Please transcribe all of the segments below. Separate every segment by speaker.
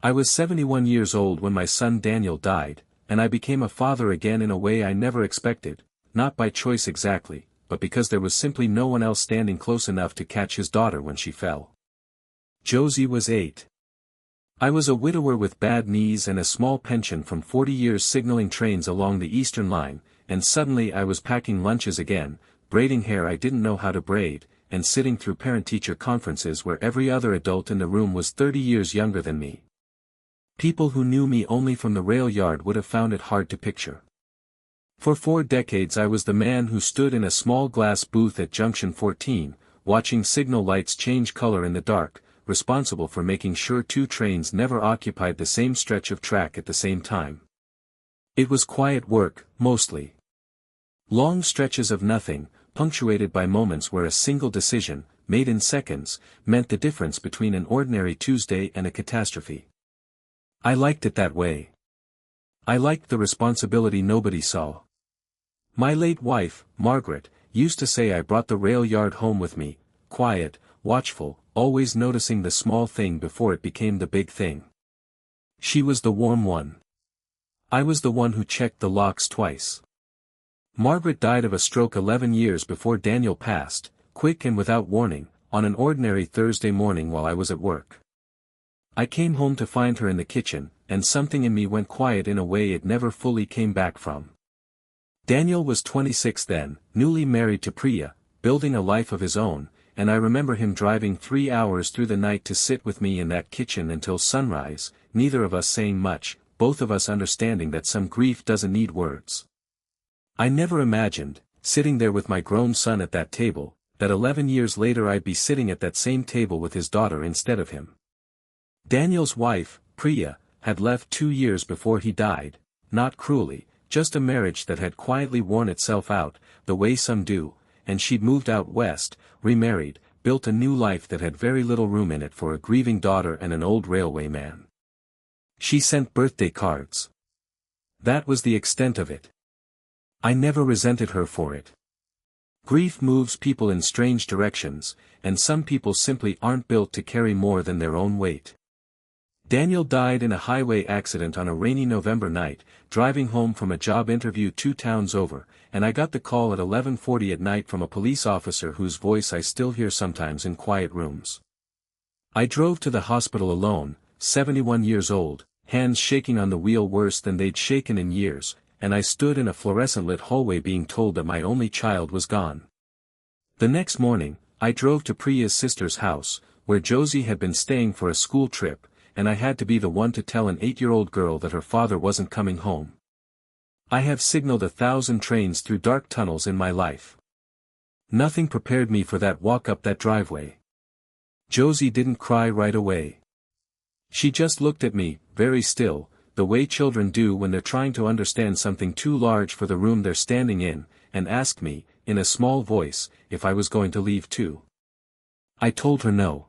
Speaker 1: I was 71 years old when my son Daniel died, and I became a father again in a way I never expected, not by choice exactly, but because there was simply no one else standing close enough to catch his daughter when she fell. Josie was 8. I was a widower with bad knees and a small pension from 40 years signaling trains along the Eastern Line, and suddenly I was packing lunches again, braiding hair I didn't know how to braid, and sitting through parent-teacher conferences where every other adult in the room was 30 years younger than me. People who knew me only from the rail yard would have found it hard to picture. For 4 decades I was the man who stood in a small glass booth at Junction 14, watching signal lights change color in the dark, responsible for making sure 2 trains never occupied the same stretch of track at the same time. It was quiet work, mostly. Long stretches of nothing, punctuated by moments where a single decision, made in seconds, meant the difference between an ordinary Tuesday and a catastrophe. I liked it that way. I liked the responsibility nobody saw. My late wife, Margaret, used to say I brought the rail yard home with me, quiet, watchful, always noticing the small thing before it became the big thing. She was the warm one. I was the one who checked the locks twice. Margaret died of a stroke 11 years before Daniel passed, quick and without warning, on an ordinary Thursday morning while I was at work. I came home to find her in the kitchen, and something in me went quiet in a way it never fully came back from. Daniel was 26 then, newly married to Priya, building a life of his own, and I remember him driving 3 hours through the night to sit with me in that kitchen until sunrise, neither of us saying much, both of us understanding that some grief doesn't need words. I never imagined, sitting there with my grown son at that table, that 11 years later I'd be sitting at that same table with his daughter instead of him. Daniel's wife, Priya, had left 2 years before he died, not cruelly, just a marriage that had quietly worn itself out, the way some do, and she'd moved out west, remarried, built a new life that had very little room in it for a grieving daughter and an old railway man. She sent birthday cards. That was the extent of it. I never resented her for it. Grief moves people in strange directions, and some people simply aren't built to carry more than their own weight. Daniel died in a highway accident on a rainy November night, driving home from a job interview 2 towns over, and I got the call at 11:40 at night from a police officer whose voice I still hear sometimes in quiet rooms. I drove to the hospital alone, 71 years old, hands shaking on the wheel worse than they'd shaken in years, and I stood in a fluorescent-lit hallway being told that my only child was gone. The next morning, I drove to Priya's sister's house, where Josie had been staying for a school trip, and I had to be the one to tell an 8-year-old girl that her father wasn't coming home. I have signaled 1,000 trains through dark tunnels in my life. Nothing prepared me for that walk up that driveway. Josie didn't cry right away. She just looked at me, very still, the way children do when they're trying to understand something too large for the room they're standing in, and asked me, in a small voice, if I was going to leave too. I told her no.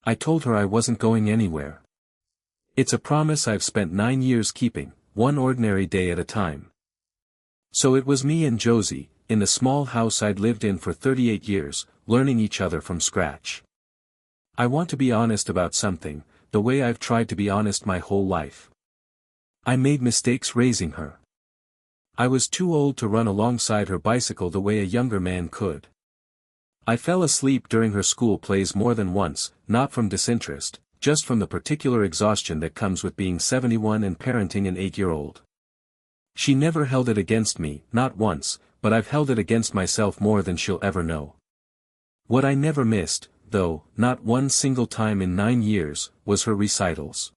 Speaker 1: I told her I wasn't going anywhere. It's a promise I've spent 9 years keeping, one ordinary day at a time. So it was me and Josie, in the small house I'd lived in for 38 years, learning each other from scratch. I want to be honest about something, the way I've tried to be honest my whole life. I made mistakes raising her. I was too old to run alongside her bicycle the way a younger man could. I fell asleep during her school plays more than once, not from disinterest, just from the particular exhaustion that comes with being 71 and parenting an 8-year-old. She never held it against me, not once, but I've held it against myself more than she'll ever know. What I never missed, though, not one single time in 9 years, was her recitals.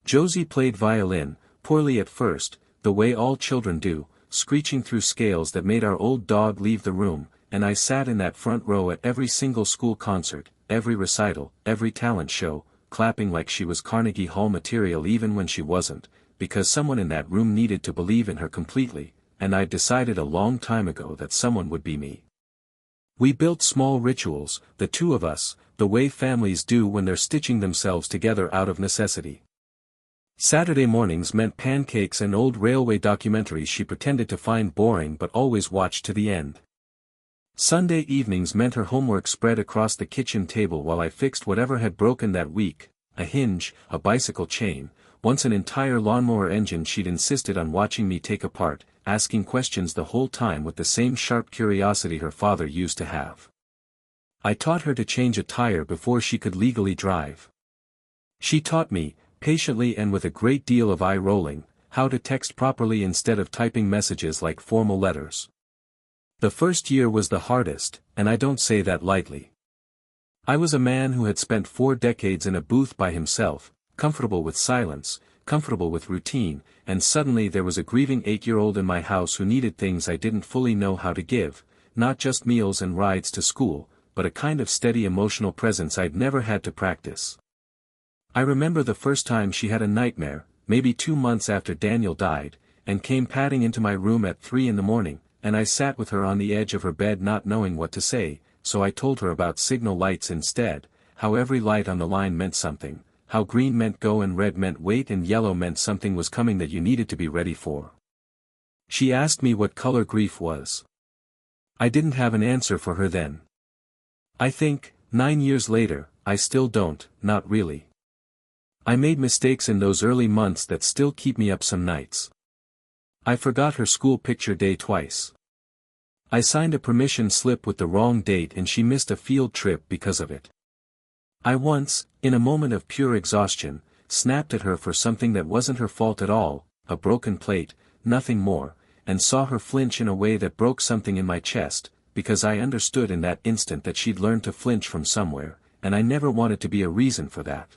Speaker 1: Josie played violin, poorly at first, the way all children do, screeching through scales that made our old dog leave the room, and I sat in that front row at every single school concert, every recital, every talent show, clapping like she was Carnegie Hall material even when she wasn't, because someone in that room needed to believe in her completely, and I'd decided a long time ago that someone would be me. We built small rituals, the 2 of us, the way families do when they're stitching themselves together out of necessity. Saturday mornings meant pancakes and old railway documentaries she pretended to find boring but always watched to the end. Sunday evenings meant her homework spread across the kitchen table while I fixed whatever had broken that week, a hinge, a bicycle chain, once an entire lawnmower engine she'd insisted on watching me take apart, asking questions the whole time with the same sharp curiosity her father used to have. I taught her to change a tire before she could legally drive. She taught me, patiently and with a great deal of eye-rolling, how to text properly instead of typing messages like formal letters. The first year was the hardest, and I don't say that lightly. I was a man who had spent 4 decades in a booth by himself, comfortable with silence, comfortable with routine, and suddenly there was a grieving 8-year-old in my house who needed things I didn't fully know how to give, not just meals and rides to school, but a kind of steady emotional presence I'd never had to practice. I remember the first time she had a nightmare, maybe 2 months after Daniel died, and came padding into my room at 3 in the morning, and I sat with her on the edge of her bed not knowing what to say, so I told her about signal lights instead, how every light on the line meant something, how green meant go and red meant wait and yellow meant something was coming that you needed to be ready for. She asked me what color grief was. I didn't have an answer for her then. I think, 9 years later, I still don't, not really. I made mistakes in those early months that still keep me up some nights. I forgot her school picture day twice. I signed a permission slip with the wrong date and she missed a field trip because of it. I once, in a moment of pure exhaustion, snapped at her for something that wasn't her fault at all, a broken plate, nothing more, and saw her flinch in a way that broke something in my chest, because I understood in that instant that she'd learned to flinch from somewhere, and I never wanted to be a reason for that.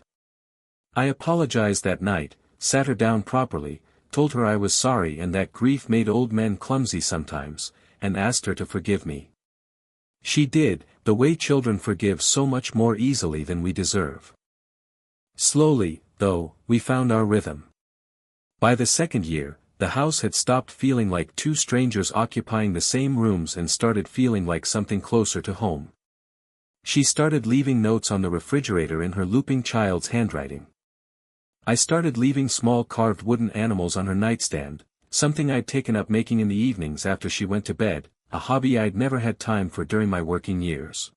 Speaker 1: I apologized that night, sat her down properly, told her I was sorry and that grief made old men clumsy sometimes, and asked her to forgive me. She did, the way children forgive so much more easily than we deserve. Slowly, though, we found our rhythm. By the second year, the house had stopped feeling like 2 strangers occupying the same rooms and started feeling like something closer to home. She started leaving notes on the refrigerator in her looping child's handwriting. I started leaving small carved wooden animals on her nightstand, something I'd taken up making in the evenings after she went to bed, a hobby I'd never had time for during my working years.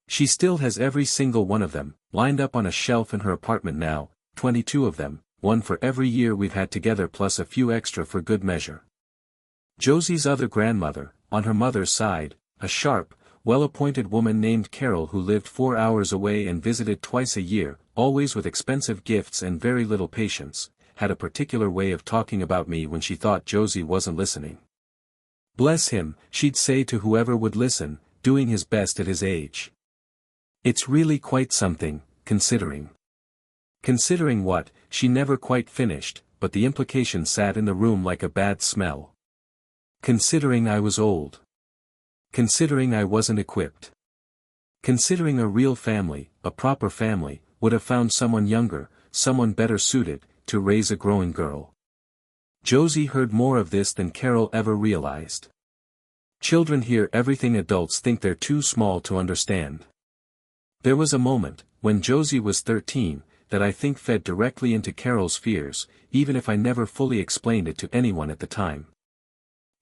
Speaker 1: She still has every single one of them, lined up on a shelf in her apartment now, 22 of them, one for every year we've had together plus a few extra for good measure. Josie's other grandmother, on her mother's side, a sharp, well-appointed woman named Carol who lived 4 hours away and visited twice a year, always with expensive gifts and very little patience, had a particular way of talking about me when she thought Josie wasn't listening. Bless him, she'd say to whoever would listen, doing his best at his age. It's really quite something, considering. Considering what, she never quite finished, but the implication sat in the room like a bad smell. Considering I was old. Considering I wasn't equipped. Considering a real family, a proper family, would have found someone younger, someone better suited, to raise a growing girl. Josie heard more of this than Carol ever realized. Children hear everything adults think they're too small to understand. There was a moment, when Josie was 13, that I think fed directly into Carol's fears, even if I never fully explained it to anyone at the time.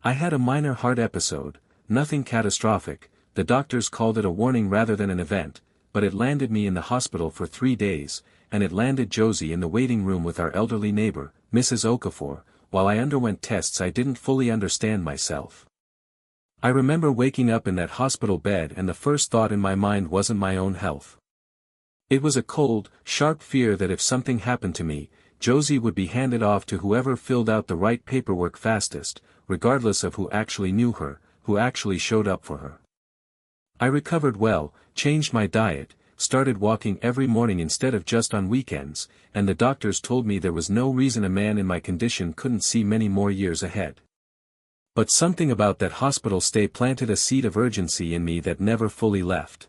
Speaker 1: I had a minor heart episode, nothing catastrophic, the doctors called it a warning rather than an event, but it landed me in the hospital for 3 days, and it landed Josie in the waiting room with our elderly neighbor, Mrs. Okafor, while I underwent tests I didn't fully understand myself. I remember waking up in that hospital bed and the first thought in my mind wasn't my own health. It was a cold, sharp fear that if something happened to me, Josie would be handed off to whoever filled out the right paperwork fastest, regardless of who actually knew her, who actually showed up for her. I recovered well, changed my diet, started walking every morning instead of just on weekends, and the doctors told me there was no reason a man in my condition couldn't see many more years ahead. But something about that hospital stay planted a seed of urgency in me that never fully left.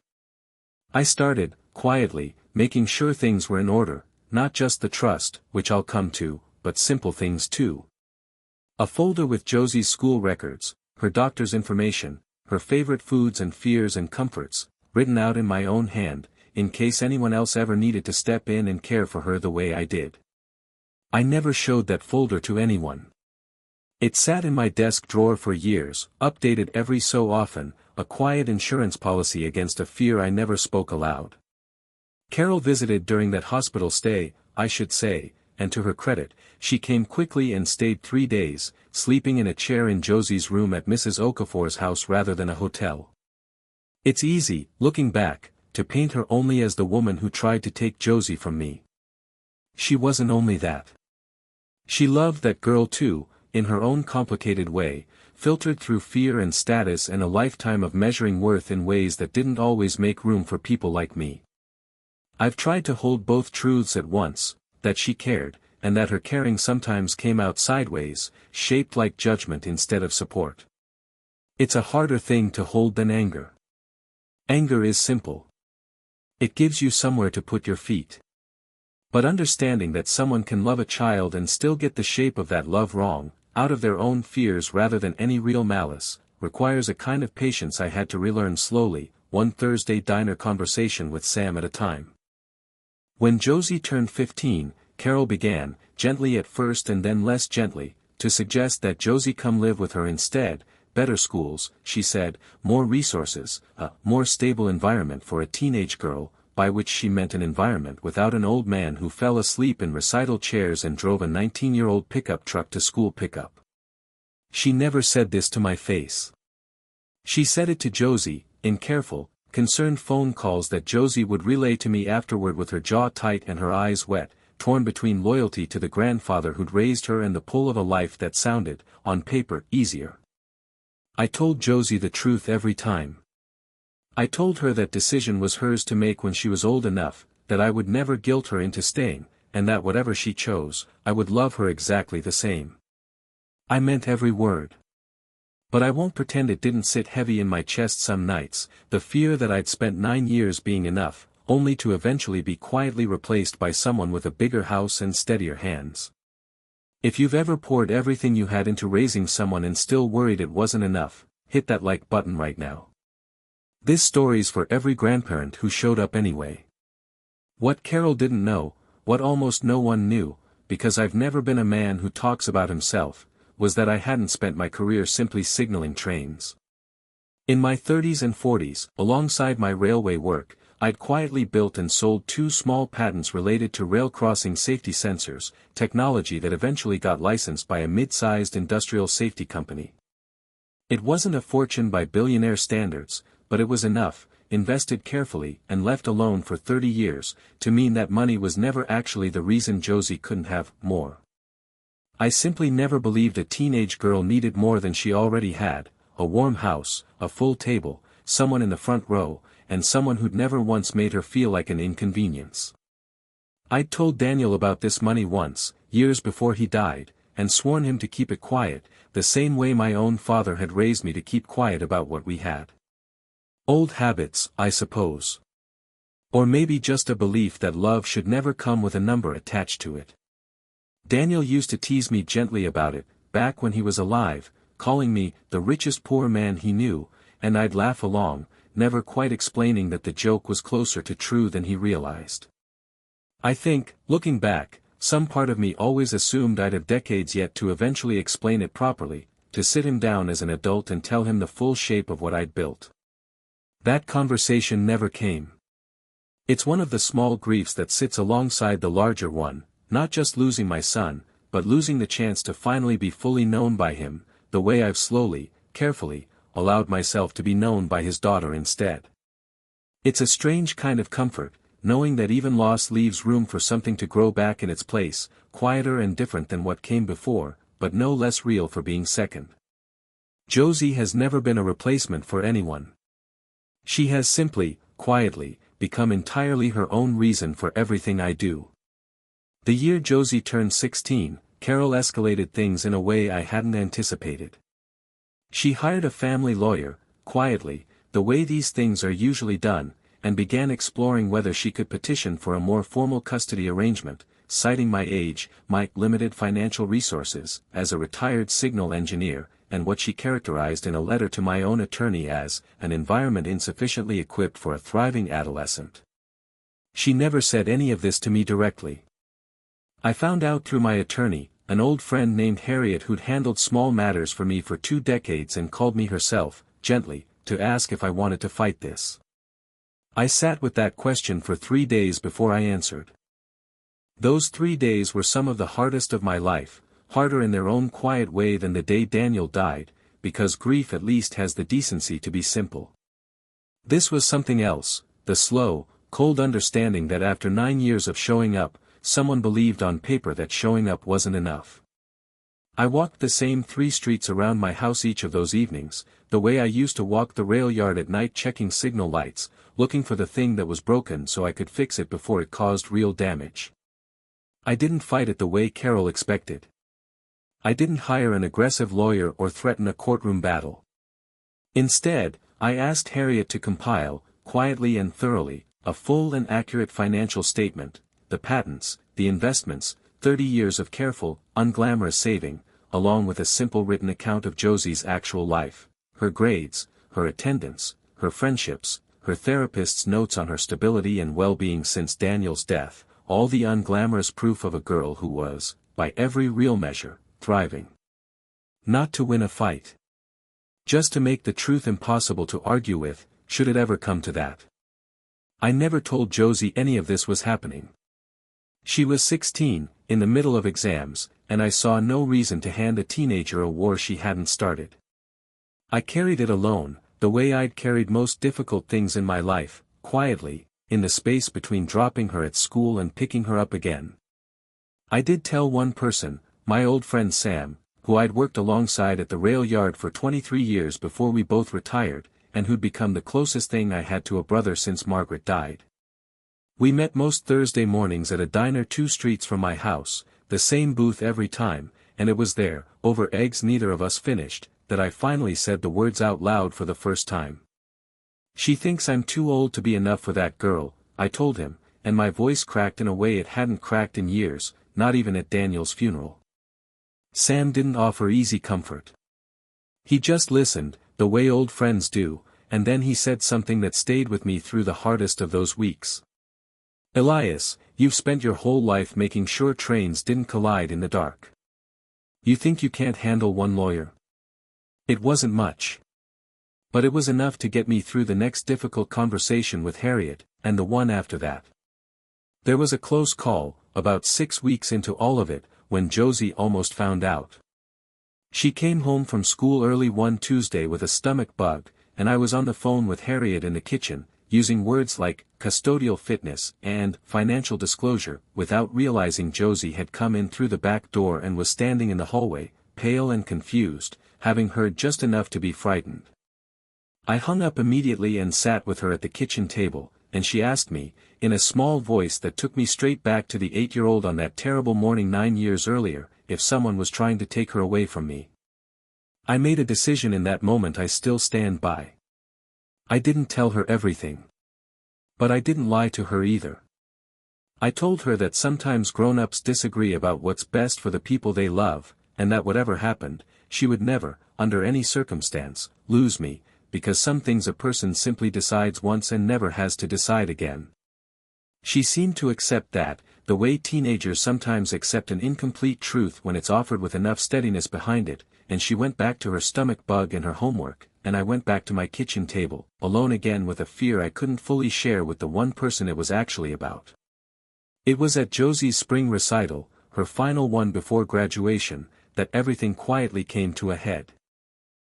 Speaker 1: I started, quietly, making sure things were in order, not just the trust, which I'll come to, but simple things too. A folder with Josie's school records, her doctor's information, her favorite foods and fears and comforts, written out in my own hand, in case anyone else ever needed to step in and care for her the way I did. I never showed that folder to anyone. It sat in my desk drawer for years, updated every so often, a quiet insurance policy against a fear I never spoke aloud. Carol visited during that hospital stay, I should say, and to her credit, she came quickly and stayed 3 days, sleeping in a chair in Josie's room at Mrs. Okafor's house rather than a hotel. It's easy, looking back, to paint her only as the woman who tried to take Josie from me. She wasn't only that. She loved that girl too, in her own complicated way, filtered through fear and status and a lifetime of measuring worth in ways that didn't always make room for people like me. I've tried to hold both truths at once, that she cared, and that her caring sometimes came out sideways, shaped like judgment instead of support. It's a harder thing to hold than anger. Anger is simple. It gives you somewhere to put your feet. But understanding that someone can love a child and still get the shape of that love wrong, out of their own fears rather than any real malice, requires a kind of patience I had to relearn slowly, one Thursday diner conversation with Sam at a time. When Josie turned 15, Carol began, gently at first and then less gently, to suggest that Josie come live with her instead. Better schools, she said, more resources, a more stable environment for a teenage girl, by which she meant an environment without an old man who fell asleep in recital chairs and drove a 19-year-old pickup truck to school pickup. She never said this to my face. She said it to Josie, in careful, concerned phone calls that Josie would relay to me afterward with her jaw tight and her eyes wet, torn between loyalty to the grandfather who'd raised her and the pull of a life that sounded, on paper, easier. I told Josie the truth every time. I told her that decision was hers to make when she was old enough, that I would never guilt her into staying, and that whatever she chose, I would love her exactly the same. I meant every word. But I won't pretend it didn't sit heavy in my chest some nights, the fear that I'd spent 9 years being enough, only to eventually be quietly replaced by someone with a bigger house and steadier hands. If you've ever poured everything you had into raising someone and still worried it wasn't enough, hit that like button right now. This story's for every grandparent who showed up anyway. What Carol didn't know, what almost no one knew, because I've never been a man who talks about himself, was that I hadn't spent my career simply signaling trains. In my 30s and 40s, alongside my railway work, I'd quietly built and sold 2 small patents related to rail crossing safety sensors, technology that eventually got licensed by a mid-sized industrial safety company. It wasn't a fortune by billionaire standards, but it was enough, invested carefully and left alone for 30 years, to mean that money was never actually the reason Josie couldn't have more. I simply never believed a teenage girl needed more than she already had, a warm house, a full table, someone in the front row, and someone who'd never once made her feel like an inconvenience. I'd told Daniel about this money once, years before he died, and sworn him to keep it quiet, the same way my own father had raised me to keep quiet about what we had. Old habits, I suppose. Or maybe just a belief that love should never come with a number attached to it. Daniel used to tease me gently about it, back when he was alive, calling me the richest poor man he knew, and I'd laugh along, never quite explaining that the joke was closer to true than he realized. I think, looking back, some part of me always assumed I'd have decades yet to eventually explain it properly, to sit him down as an adult and tell him the full shape of what I'd built. That conversation never came. It's one of the small griefs that sits alongside the larger one, not just losing my son, but losing the chance to finally be fully known by him, the way I've slowly, carefully, allowed myself to be known by his daughter instead. It's a strange kind of comfort, knowing that even loss leaves room for something to grow back in its place, quieter and different than what came before, but no less real for being second. Josie has never been a replacement for anyone. She has simply, quietly, become entirely her own reason for everything I do. The year Josie turned 16, Carol escalated things in a way I hadn't anticipated. She hired a family lawyer, quietly, the way these things are usually done, and began exploring whether she could petition for a more formal custody arrangement, citing my age, my limited financial resources, as a retired signal engineer, and what she characterized in a letter to my own attorney as an environment insufficiently equipped for a thriving adolescent. She never said any of this to me directly. I found out through my attorney, an old friend named Harriet who'd handled small matters for me for 2 decades and called me herself, gently, to ask if I wanted to fight this. I sat with that question for 3 days before I answered. Those 3 days were some of the hardest of my life, harder in their own quiet way than the day Daniel died, because grief at least has the decency to be simple. This was something else, the slow, cold understanding that after 9 years of showing up, someone believed on paper that showing up wasn't enough. I walked the same 3 streets around my house each of those evenings, the way I used to walk the rail yard at night checking signal lights, looking for the thing that was broken so I could fix it before it caused real damage. I didn't fight it the way Carol expected. I didn't hire an aggressive lawyer or threaten a courtroom battle. Instead, I asked Harriet to compile, quietly and thoroughly, a full and accurate financial statement, the patents, the investments, 30 years of careful, unglamorous saving, along with a simple written account of Josie's actual life, her grades, her attendance, her friendships, her therapist's notes on her stability and well-being since Daniel's death, all the unglamorous proof of a girl who was, by every real measure, thriving. Not to win a fight. Just to make the truth impossible to argue with, should it ever come to that. I never told Josie any of this was happening. She was 16, in the middle of exams, and I saw no reason to hand a teenager a war she hadn't started. I carried it alone, the way I'd carried most difficult things in my life, quietly, in the space between dropping her at school and picking her up again. I did tell one person, my old friend Sam, who I'd worked alongside at the rail yard for 23 years before we both retired, and who'd become the closest thing I had to a brother since Margaret died. We met most Thursday mornings at a diner 2 streets from my house, the same booth every time, and it was there, over eggs neither of us finished, that I finally said the words out loud for the first time. She thinks I'm too old to be enough for that girl, I told him, and my voice cracked in a way it hadn't cracked in years, not even at Daniel's funeral. Sam didn't offer easy comfort. He just listened, the way old friends do, and then he said something that stayed with me through the hardest of those weeks. Elias, you've spent your whole life making sure trains didn't collide in the dark. You think you can't handle one lawyer? It wasn't much. But it was enough to get me through the next difficult conversation with Harriet, and the one after that. There was a close call, about 6 weeks into all of it, when Josie almost found out. She came home from school early one Tuesday with a stomach bug, and I was on the phone with Harriet in the kitchen, using words like custodial fitness and financial disclosure, without realizing Josie had come in through the back door and was standing in the hallway, pale and confused, having heard just enough to be frightened. I hung up immediately and sat with her at the kitchen table, and she asked me, in a small voice that took me straight back to the 8-year-old on that terrible morning 9 years earlier, if someone was trying to take her away from me. I made a decision in that moment I still stand by. I didn't tell her everything. But I didn't lie to her either. I told her that sometimes grown-ups disagree about what's best for the people they love, and that whatever happened, she would never, under any circumstance, lose me, because some things a person simply decides once and never has to decide again. She seemed to accept that, the way teenagers sometimes accept an incomplete truth when it's offered with enough steadiness behind it, and she went back to her stomach bug and her homework, and I went back to my kitchen table, alone again with a fear I couldn't fully share with the one person it was actually about. It was at Josie's spring recital, her final one before graduation, that everything quietly came to a head.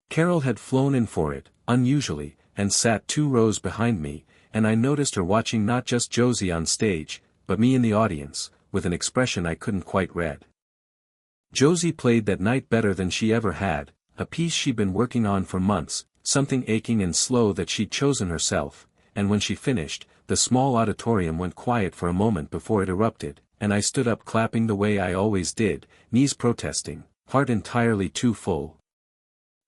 Speaker 1: Carol had flown in for it, unusually, and sat 2 rows behind me, and I noticed her watching not just Josie on stage, but me in the audience, with an expression I couldn't quite read. Josie played that night better than she ever had, a piece she'd been working on for months, something aching and slow that she'd chosen herself, and when she finished, the small auditorium went quiet for a moment before it erupted, and I stood up clapping the way I always did, knees protesting, heart entirely too full.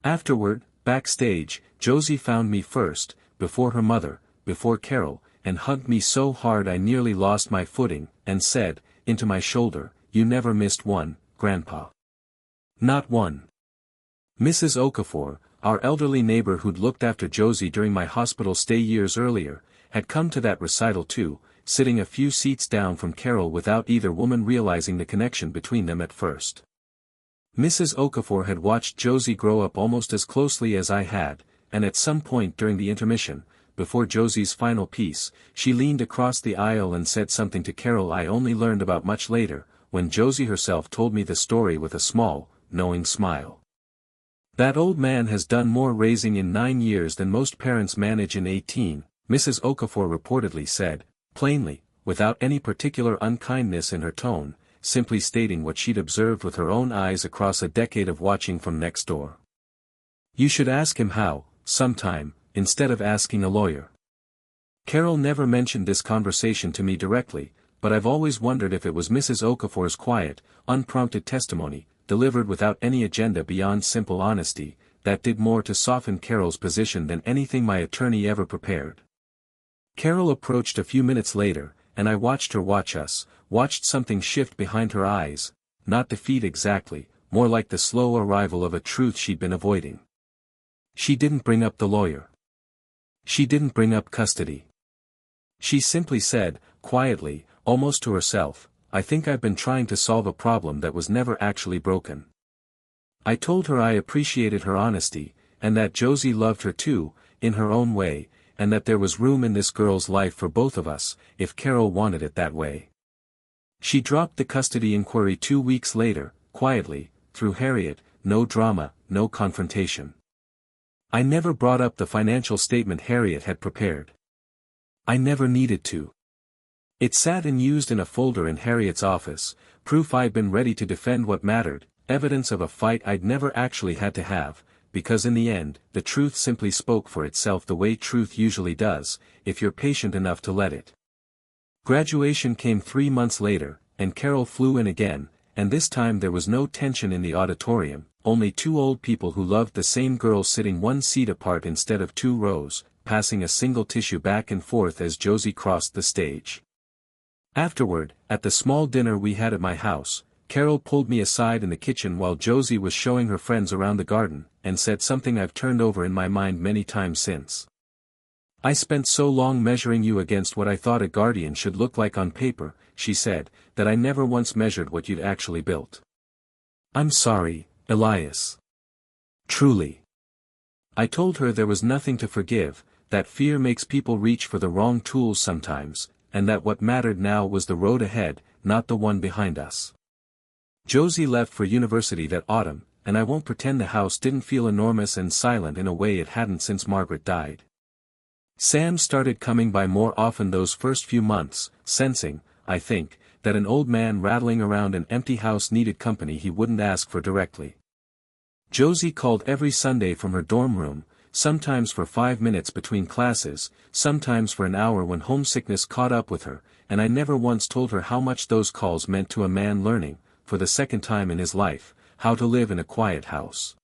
Speaker 1: Afterward, backstage, Josie found me first, before her mother, before Carol, and hugged me so hard I nearly lost my footing, and said, into my shoulder, "You never missed one, Grandpa. Not one." Mrs. Okafor, our elderly neighbor who'd looked after Josie during my hospital stay years earlier, had come to that recital too, sitting a few seats down from Carol without either woman realizing the connection between them at first. Mrs. Okafor had watched Josie grow up almost as closely as I had, and at some point during the intermission, before Josie's final piece, she leaned across the aisle and said something to Carol I only learned about much later, when Josie herself told me the story with a small, knowing smile. "That old man has done more raising in 9 years than most parents manage in 18, Mrs. Okafor reportedly said, plainly, without any particular unkindness in her tone, simply stating what she'd observed with her own eyes across a decade of watching from next door. You should ask him how, sometime, instead of asking a lawyer." Carol never mentioned this conversation to me directly, but I've always wondered if it was Mrs. Okafor's quiet, unprompted testimony, delivered without any agenda beyond simple honesty, that did more to soften Carol's position than anything my attorney ever prepared. Carol approached a few minutes later, and I watched her watch us, watched something shift behind her eyes, not defeat exactly, more like the slow arrival of a truth she'd been avoiding. She didn't bring up the lawyer. She didn't bring up custody. She simply said, quietly, almost to herself, "I think I've been trying to solve a problem that was never actually broken." I told her I appreciated her honesty, and that Josie loved her too, in her own way, and that there was room in this girl's life for both of us, if Carol wanted it that way. She dropped the custody inquiry 2 weeks later, quietly, through Harriet, no drama, no confrontation. I never brought up the financial statement Harriet had prepared. I never needed to. It sat unused in a folder in Harriet's office, proof I'd been ready to defend what mattered, evidence of a fight I'd never actually had to have, because in the end, the truth simply spoke for itself the way truth usually does, if you're patient enough to let it. Graduation came 3 months later, and Carol flew in again, and this time there was no tension in the auditorium, only 2 old people who loved the same girl sitting 1 seat apart instead of 2 rows, passing a single tissue back and forth as Josie crossed the stage. Afterward, at the small dinner we had at my house, Carol pulled me aside in the kitchen while Josie was showing her friends around the garden, and said something I've turned over in my mind many times since. "I spent so long measuring you against what I thought a guardian should look like on paper," she said, "that I never once measured what you'd actually built. I'm sorry, Elias. Truly." I told her there was nothing to forgive, that fear makes people reach for the wrong tools sometimes, and that what mattered now was the road ahead, not the one behind us. Josie left for university that autumn, and I won't pretend the house didn't feel enormous and silent in a way it hadn't since Margaret died. Sam started coming by more often those first few months, sensing, I think, that an old man rattling around an empty house needed company he wouldn't ask for directly. Josie called every Sunday from her dorm room, sometimes for 5 minutes between classes, sometimes for an hour when homesickness caught up with her, and I never once told her how much those calls meant to a man learning, for the second time in his life, how to live in a quiet house.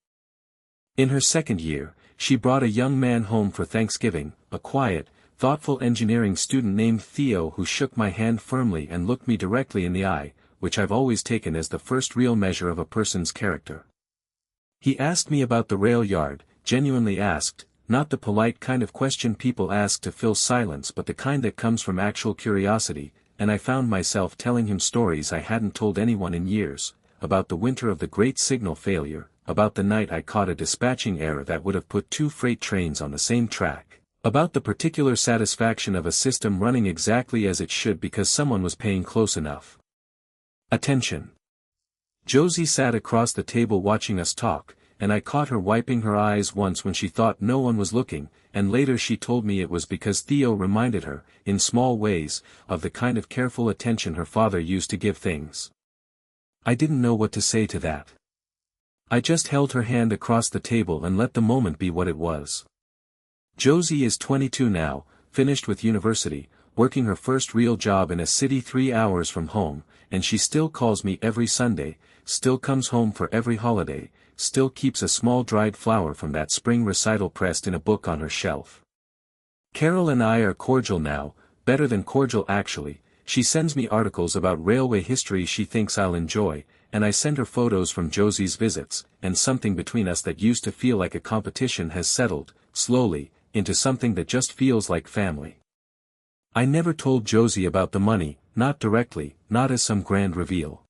Speaker 1: In her second year, she brought a young man home for Thanksgiving, a quiet, thoughtful engineering student named Theo who shook my hand firmly and looked me directly in the eye, which I've always taken as the first real measure of a person's character. He asked me about the rail yard, genuinely asked, not the polite kind of question people ask to fill silence but the kind that comes from actual curiosity, and I found myself telling him stories I hadn't told anyone in years, about the winter of the great signal failure, about the night I caught a dispatching error that would have put 2 freight trains on the same track, about the particular satisfaction of a system running exactly as it should because someone was paying close enough attention. Josie sat across the table watching us talk, and I caught her wiping her eyes once when she thought no one was looking, and later she told me it was because Theo reminded her, in small ways, of the kind of careful attention her father used to give things. I didn't know what to say to that. I just held her hand across the table and let the moment be what it was. Josie is 22 now, finished with university, working her first real job in a city 3 hours from home, and she still calls me every Sunday, still comes home for every holiday, still keeps a small dried flower from that spring recital pressed in a book on her shelf. Carol and I are cordial now, better than cordial actually. She sends me articles about railway history she thinks I'll enjoy, and I send her photos from Josie's visits, and something between us that used to feel like a competition has settled, slowly, into something that just feels like family. I never told Josie about the money, not directly, not as some grand reveal.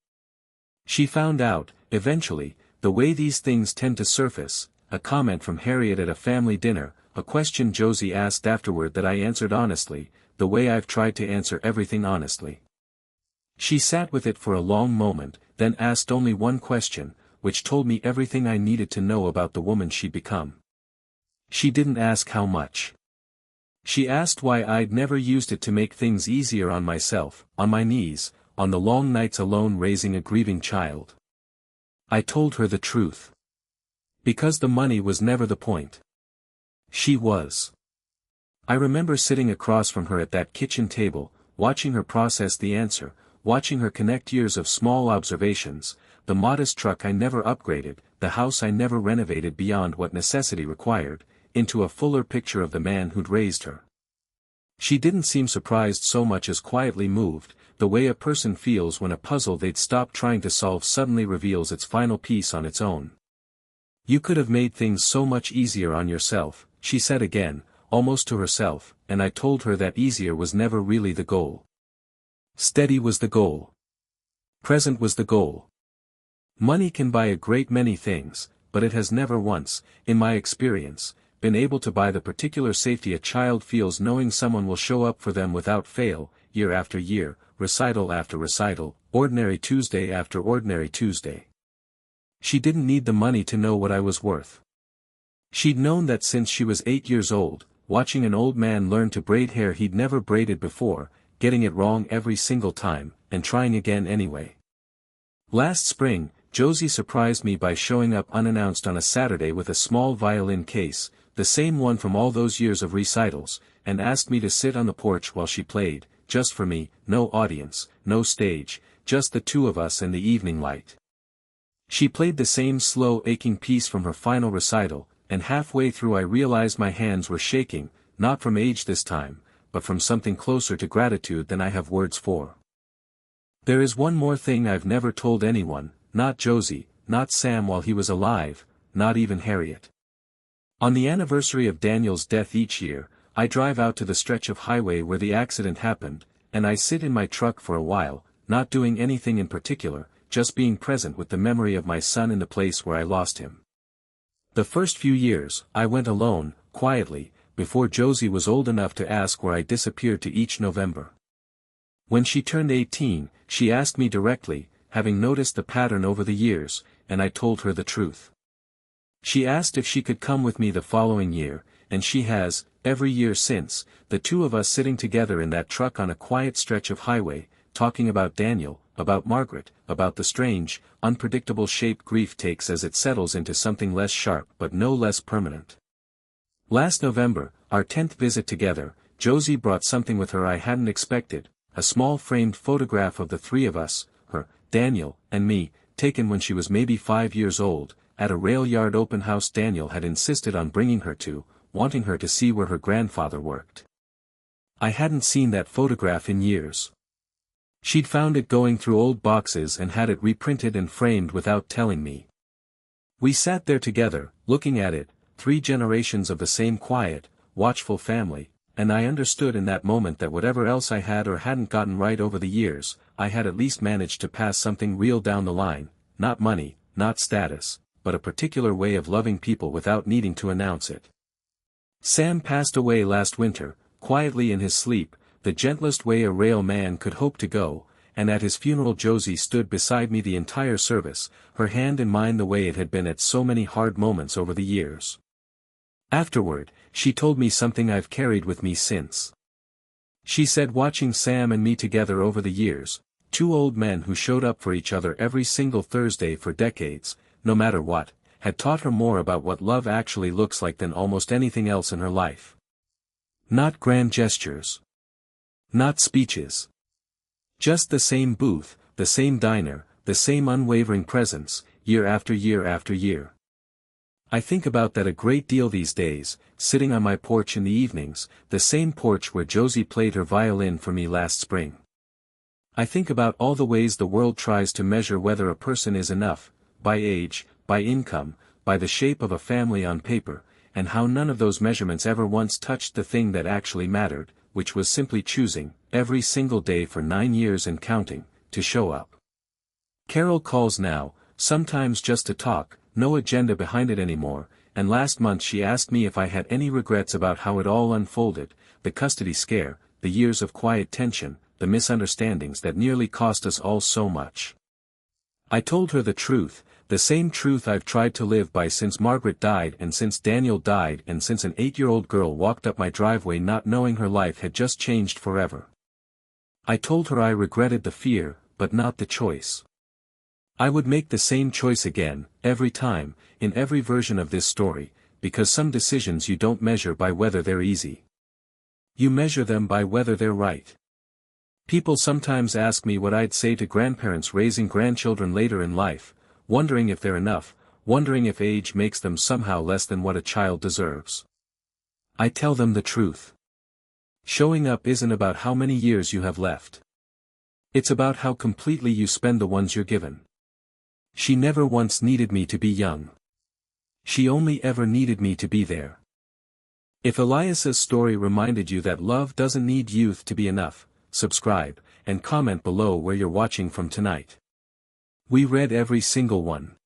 Speaker 1: She found out, eventually, the way these things tend to surface, a comment from Harriet at a family dinner, a question Josie asked afterward that I answered honestly, the way I've tried to answer everything honestly. She sat with it for a long moment, then asked only one question, which told me everything I needed to know about the woman she'd become. She didn't ask how much. She asked why I'd never used it to make things easier on myself, on my knees, on the long nights alone raising a grieving child. I told her the truth. Because the money was never the point. She was. I remember sitting across from her at that kitchen table, watching her process the answer, watching her connect years of small observations, the modest truck I never upgraded, the house I never renovated beyond what necessity required, into a fuller picture of the man who'd raised her. She didn't seem surprised so much as quietly moved, the way a person feels when a puzzle they'd stopped trying to solve suddenly reveals its final piece on its own. You could have made things so much easier on yourself, she said again, almost to herself, and I told her that easier was never really the goal. Steady was the goal. Present was the goal. Money can buy a great many things, but it has never once, in my experience, been able to buy the particular safety a child feels knowing someone will show up for them without fail, year after year, recital after recital, ordinary Tuesday after ordinary Tuesday. She didn't need the money to know what I was worth. She'd known that since she was 8 years old, watching an old man learn to braid hair he'd never braided before, getting it wrong every single time, and trying again anyway. Last spring, Josie surprised me by showing up unannounced on a Saturday with a small violin case, the same one from all those years of recitals, and asked me to sit on the porch while she played, just for me, no audience, no stage, just the two of us and the evening light. She played the same slow aching piece from her final recital, and halfway through I realized my hands were shaking, not from age this time, but from something closer to gratitude than I have words for. There is one more thing I've never told anyone, not Josie, not Sam while he was alive, not even Harriet. On the anniversary of Daniel's death each year, I drive out to the stretch of highway where the accident happened, and I sit in my truck for a while, not doing anything in particular, just being present with the memory of my son in the place where I lost him. The first few years, I went alone, quietly, before Josie was old enough to ask where I disappeared to each November. When she turned 18, she asked me directly, having noticed the pattern over the years, and I told her the truth. She asked if she could come with me the following year, and she has, every year since, the two of us sitting together in that truck on a quiet stretch of highway, talking about Daniel, about Margaret, about the strange, unpredictable shape grief takes as it settles into something less sharp but no less permanent. Last November, our 10th visit together, Josie brought something with her I hadn't expected, a small framed photograph of the three of us, her, Daniel, and me, taken when she was maybe 5 years old, at a rail yard open house Daniel had insisted on bringing her to, wanting her to see where her grandfather worked. I hadn't seen that photograph in years. She'd found it going through old boxes and had it reprinted and framed without telling me. We sat there together, looking at it, 3 generations of the same quiet, watchful family, and I understood in that moment that whatever else I had or hadn't gotten right over the years, I had at least managed to pass something real down the line, not money, not status, but a particular way of loving people without needing to announce it. Sam passed away last winter, quietly in his sleep, the gentlest way a rail man could hope to go, and at his funeral Josie stood beside me the entire service, her hand in mine the way it had been at so many hard moments over the years. Afterward, she told me something I've carried with me since. She said watching Sam and me together over the years, 2 old men who showed up for each other every single Thursday for decades, no matter what, had taught her more about what love actually looks like than almost anything else in her life. Not grand gestures. Not speeches. Just the same booth, the same diner, the same unwavering presence, year after year after year. I think about that a great deal these days, sitting on my porch in the evenings, the same porch where Josie played her violin for me last spring. I think about all the ways the world tries to measure whether a person is enough, by age, by income, by the shape of a family on paper, and how none of those measurements ever once touched the thing that actually mattered, which was simply choosing, every single day for 9 years and counting, to show up. Carol calls now, sometimes just to talk, no agenda behind it anymore, and last month she asked me if I had any regrets about how it all unfolded, the custody scare, the years of quiet tension, the misunderstandings that nearly cost us all so much. I told her the truth, the same truth I've tried to live by since Margaret died and since Daniel died and since an 8-year-old girl walked up my driveway not knowing her life had just changed forever. I told her I regretted the fear, but not the choice. I would make the same choice again, every time, in every version of this story, because some decisions you don't measure by whether they're easy. You measure them by whether they're right. People sometimes ask me what I'd say to grandparents raising grandchildren later in life, wondering if they're enough, wondering if age makes them somehow less than what a child deserves. I tell them the truth. Showing up isn't about how many years you have left. It's about how completely you spend the ones you're given. She never once needed me to be young. She only ever needed me to be there. If Elias's story reminded you that love doesn't need youth to be enough, subscribe, and comment below where you're watching from tonight. We read every single one.